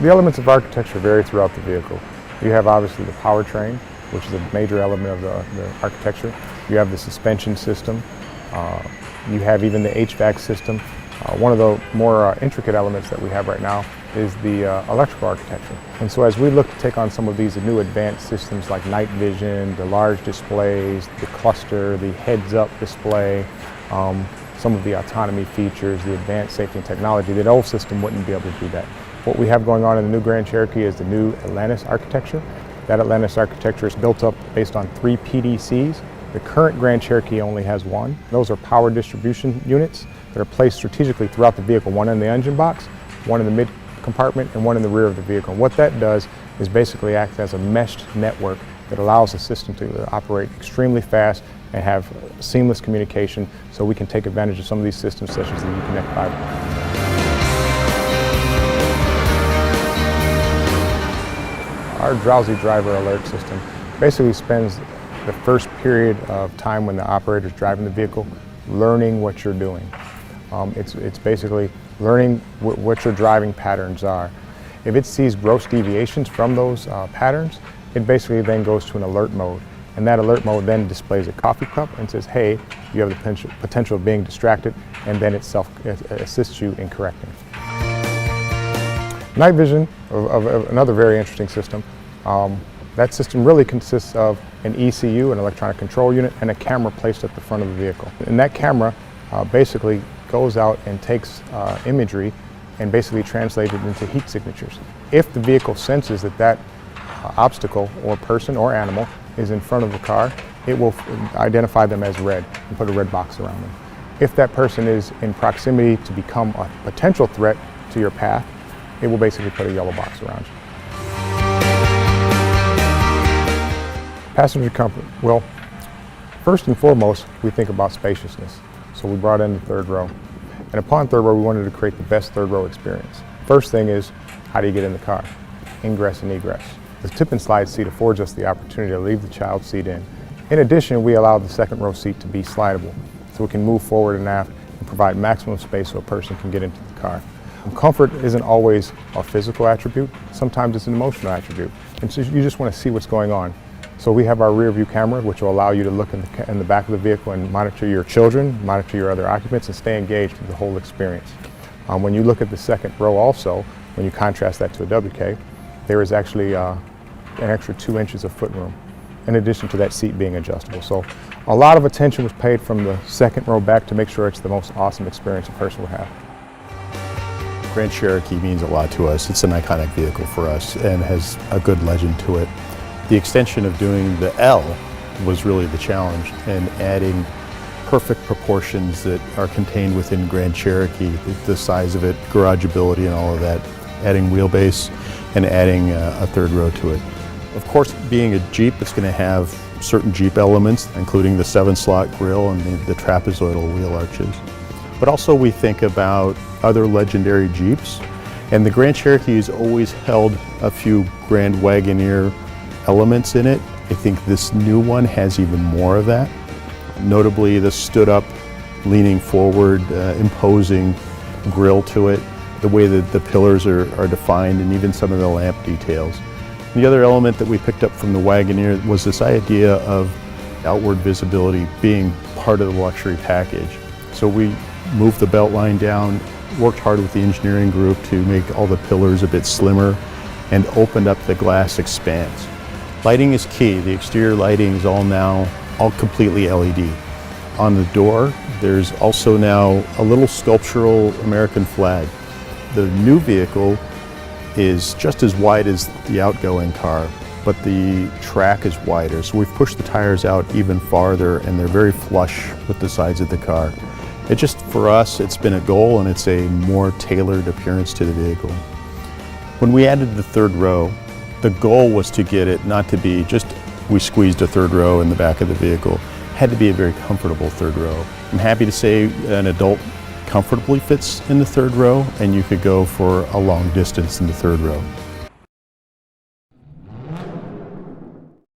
The elements of architecture vary throughout the vehicle. You have obviously the powertrain, which is a major element of the architecture. You have the suspension system. You have even the HVAC system. One of the more intricate elements that we have right now is the electrical architecture. And so as we look to take on some of these new advanced systems like night vision, the large displays, the cluster, the heads-up display, some of the autonomy features, the advanced safety and technology, the old system wouldn't be able to do that. What we have going on in the new Grand Cherokee is the new Atlantis architecture. That Atlantis architecture is built up based on 3 PDCs. The current Grand Cherokee only has 1. Those are power distribution units that are placed strategically throughout the vehicle, one in the engine box, one in the mid compartment, and one in the rear of the vehicle. And what that does is basically act as a meshed network that allows the system to operate extremely fast and have seamless communication, so we can take advantage of some of these systems such as the Uconnect 5. Our drowsy driver alert system basically spends the first period of time when the operator is driving the vehicle learning what you're doing. It's basically learning what your driving patterns are. If it sees gross deviations from those patterns, it basically then goes to an alert mode. And that alert mode then displays a coffee cup and says, hey, you have the potential of being distracted, and then it assists you in correcting. Night vision, of another very interesting system. That system really consists of an ECU, an electronic control unit, and a camera placed at the front of the vehicle. And that camera basically goes out and takes imagery and basically translates it into heat signatures. If the vehicle senses that obstacle or person or animal is in front of the car, it will identify them as red and put a red box around them. If that person is in proximity to become a potential threat to your path, it will basically put a yellow box around you. Passenger comfort. Well, first and foremost, we think about spaciousness. So we brought in the third row. And upon third row, we wanted to create the best third row experience. First thing is, how do you get in the car? Ingress and egress. The tip and slide seat affords us the opportunity to leave the child seat in. In addition, we allow the second row seat to be slidable, so we can move forward and aft and provide maximum space so a person can get into the car. Comfort isn't always a physical attribute. Sometimes it's an emotional attribute. And so you just want to see what's going on. So we have our rear view camera, which will allow you to look in the back of the vehicle and monitor your children, monitor your other occupants, and stay engaged with the whole experience. When you look at the second row also, when you contrast that to a WK, there is actually an extra 2 inches of footroom, in addition to that seat being adjustable. So a lot of attention was paid from the second row back to make sure it's the most awesome experience a person will have. Grand Cherokee means a lot to us. It's an iconic vehicle for us and has a good legend to it. The extension of doing the L was really the challenge, and adding perfect proportions that are contained within Grand Cherokee, the size of it, garageability and all of that, adding wheelbase and adding a third row to it. Of course, being a Jeep, it's going to have certain Jeep elements, including the 7-slot grille and the trapezoidal wheel arches. But also we think about other legendary Jeeps, and the Grand Cherokee has always held a few Grand Wagoneer elements in it. I think this new one has even more of that. Notably the stood up, leaning forward, imposing grille to it, the way that the pillars are defined, and even some of the lamp details. The other element that we picked up from the Wagoneer was this idea of outward visibility being part of the luxury package. So we moved the belt line down, worked hard with the engineering group to make all the pillars a bit slimmer, and opened up the glass expanse. Lighting is key. The exterior lighting is all completely LED. On the door, there's also now a little sculptural American flag. The new vehicle is just as wide as the outgoing car, but the track is wider. So we've pushed the tires out even farther, and they're very flush with the sides of the car. It just, for us, it's been a goal, and it's a more tailored appearance to the vehicle. When we added the third row, the goal was to get it not to be just we squeezed a third row in the back of the vehicle. It had to be a very comfortable third row. I'm happy to say an adult comfortably fits in the third row, and you could go for a long distance in the third row.